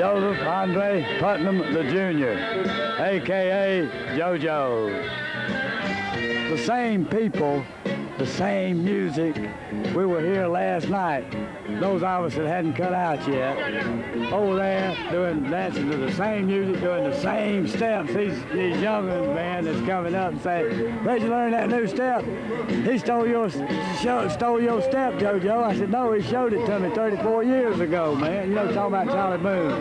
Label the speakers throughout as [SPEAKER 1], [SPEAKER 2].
[SPEAKER 1] Joseph Andre Putnam the Jr., a.k.a. Jo Jo. The same people, the same music. We were here last night. Those of us that hadn't cut out yet, over there dancing to the same music, doing the same steps. These young man that's coming up and say, "Where'd you learn that new step?" He stole your step, Jo Jo. I said, "No, he showed it to me 34 years ago, man." You know, talking about Charlie Boone.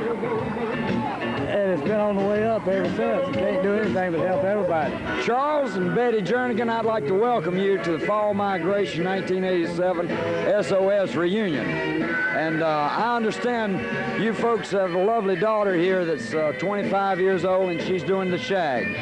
[SPEAKER 1] And it's been on the way up ever since. You can't do anything but help everybody.
[SPEAKER 2] Charles and Betty Jernigan, I'd like to welcome you to the Fall Migration 1987 SOS reunion. And I understand you folks have a lovely daughter here that's 25 years old, and she's doing the shag.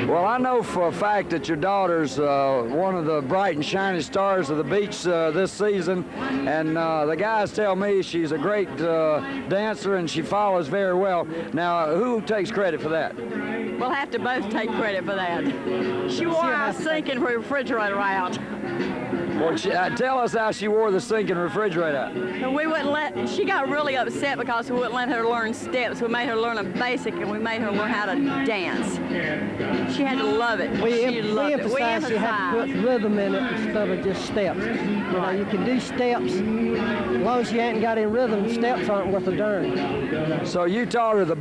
[SPEAKER 2] Well, I know for a fact that your daughter's one of the bright and shining stars of the beach this season, and the guys tell me she's a great dancer and she follows very well. Now, who takes credit for that?
[SPEAKER 3] We'll have to both take credit for that. She wore our sinking refrigerator out.
[SPEAKER 2] Well, tell us how she wore the sinking refrigerator out.
[SPEAKER 3] And we wouldn't let, she got really upset because we wouldn't let her learn steps. We made her learn a basic, and we made her learn how to dance. She had to love it.
[SPEAKER 4] We emphasize you have to put rhythm in it instead of just steps. You know, you can do steps. As long as you ain't got any rhythm, steps aren't worth a darn.
[SPEAKER 2] So you taught her the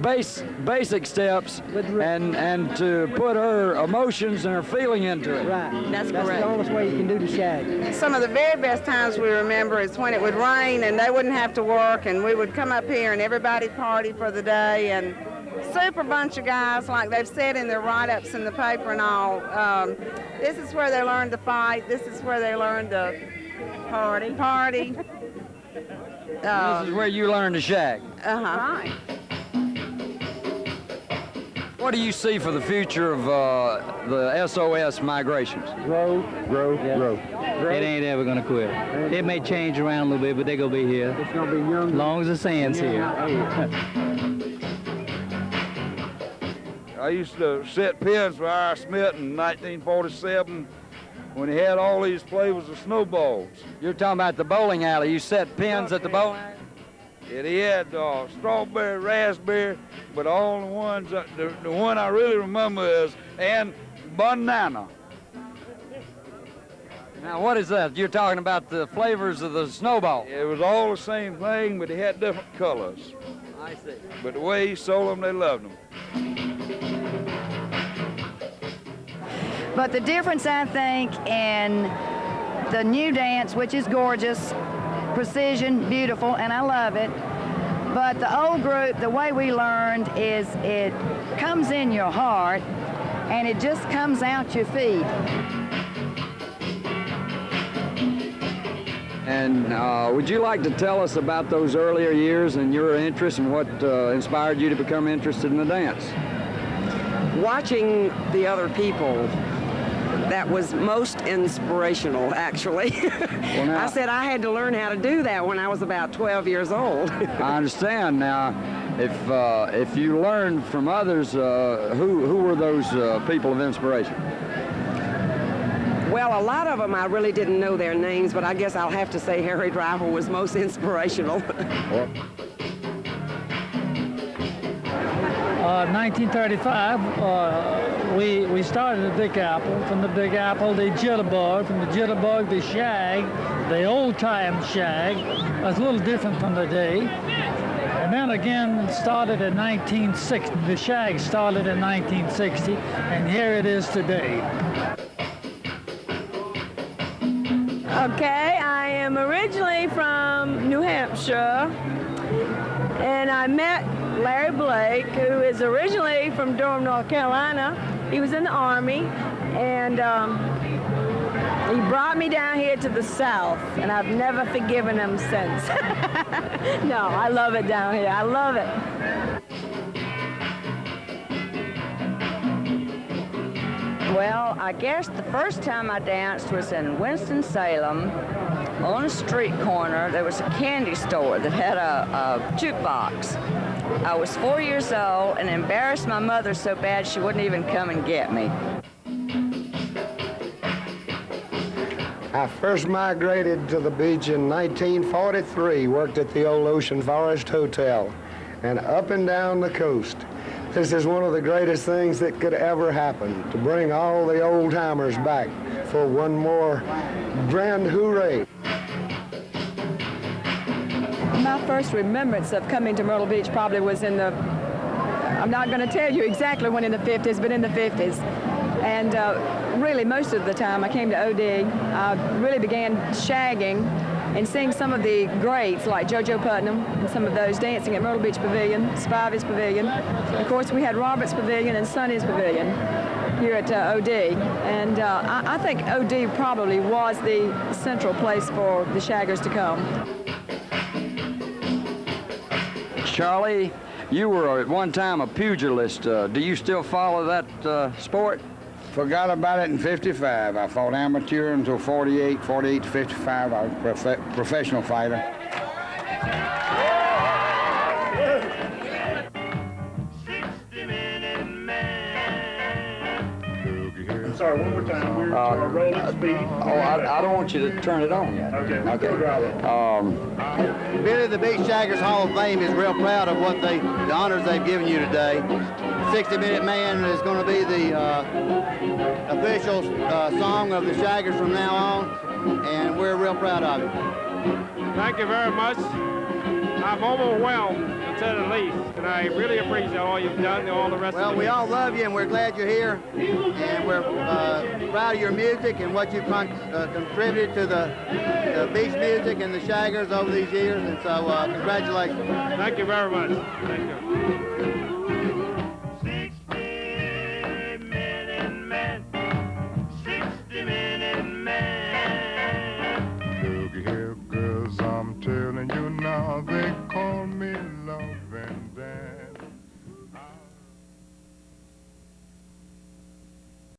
[SPEAKER 2] basic steps and to put her emotions and her feeling into it.
[SPEAKER 4] Right.
[SPEAKER 3] That's correct.
[SPEAKER 4] That's the only way you can do the shag.
[SPEAKER 5] Some of the very best times we remember is when it would rain and they wouldn't have to work, and we would come up here and everybody party for the day, and super bunch of guys, like they've said in their write-ups in the paper and all. This is where they learned to fight. This is where they learned to party.
[SPEAKER 2] This is where you learned to shag.
[SPEAKER 5] Right.
[SPEAKER 2] What do you see for the future of the SOS migrations?
[SPEAKER 1] Grow.
[SPEAKER 6] It ain't ever gonna quit. It may change around a little bit, but they're gonna be here.
[SPEAKER 1] It's gonna be young.
[SPEAKER 6] As long as the sand's here.
[SPEAKER 7] I used to set pins for R. Smith in 1947 when he had all these flavors of snowballs.
[SPEAKER 2] You're talking about the bowling alley. You set pins at the bowling alley?
[SPEAKER 7] And he had strawberry, raspberry, but all the ones, the one I really remember is and banana.
[SPEAKER 2] Now, what is that? You're talking about the flavors of the snowball.
[SPEAKER 7] It was all the same thing, but he had different colors.
[SPEAKER 2] I see.
[SPEAKER 7] But the way he sold them, they loved them.
[SPEAKER 8] But the difference, I think, in the new dance, which is gorgeous, precision, beautiful, and I love it. But the old group, the way we learned is it comes in your heart and it just comes out your feet.
[SPEAKER 2] And would you like to tell us about those earlier years and your interest and what inspired you to become interested in the dance?
[SPEAKER 9] Watching the other people, that was most inspirational, actually.
[SPEAKER 2] Well, now,
[SPEAKER 9] I said I had to learn how to do that when I was about 12 years old.
[SPEAKER 2] I understand. Now, if you learned from others, who were those people of inspiration?
[SPEAKER 9] Well, a lot of them I really didn't know their names, but I guess I'll have to say Harry Driver was most inspirational.
[SPEAKER 10] 1935, we started the Big Apple. From the Big Apple, the Jitterbug. From the Jitterbug, the shag, the old-time shag. That's a little different from today. And then again, started in 1960. The shag started in 1960, and here it is today.
[SPEAKER 11] Okay, I am originally from New Hampshire, and I met Larry Blake, who is originally from Durham, North Carolina. He was in the Army, and he brought me down here to the South, and I've never forgiven him since. No, I love it down here. I love it.
[SPEAKER 8] Well, I guess the first time I danced was in Winston-Salem on a street corner. There was a candy store that had a jukebox. I was 4 years old and embarrassed my mother so bad she wouldn't even come and get me.
[SPEAKER 12] I first migrated to the beach in 1943, worked at the old Ocean Forest Hotel, and up and down the coast. This is one of the greatest things that could ever happen, to bring all the old-timers back for one more grand hooray.
[SPEAKER 11] My first remembrance of coming to Myrtle Beach probably was in the, I'm not going to tell you exactly when in the 50s, but in the 50s. And really most of the time I came to OD, I really began shagging and seeing some of the greats like Jo Jo Putnam and some of those dancing at Myrtle Beach Pavilion, Spivey's Pavilion. Of course, we had Robert's Pavilion and Sonny's Pavilion here at OD. And I think OD probably was the central place for the shaggers to come.
[SPEAKER 2] Charlie, you were at one time a pugilist. Do you still follow that sport?
[SPEAKER 13] Forgot about it in 55. I fought amateur until 48 to 55. I was a professional fighter.
[SPEAKER 14] I'm sorry, one more time. We're rolling speed.
[SPEAKER 2] I don't want you to turn it on yet.
[SPEAKER 14] Okay.
[SPEAKER 15] Billy, the Beach Shaggers Hall of Fame is real proud of what the honors they've given you today. 60-Minute Man is going to be the official song of the Shaggers from now on, and we're real proud of it.
[SPEAKER 16] Thank you very much. I'm overwhelmed, to say the least, and I really appreciate all you've done and all the rest of the
[SPEAKER 15] Well, we all love you, and we're glad you're here, and we're proud of your music and what you've contributed to the beach music and the Shaggers over these years, and so congratulations.
[SPEAKER 16] Thank you very much. Thank you.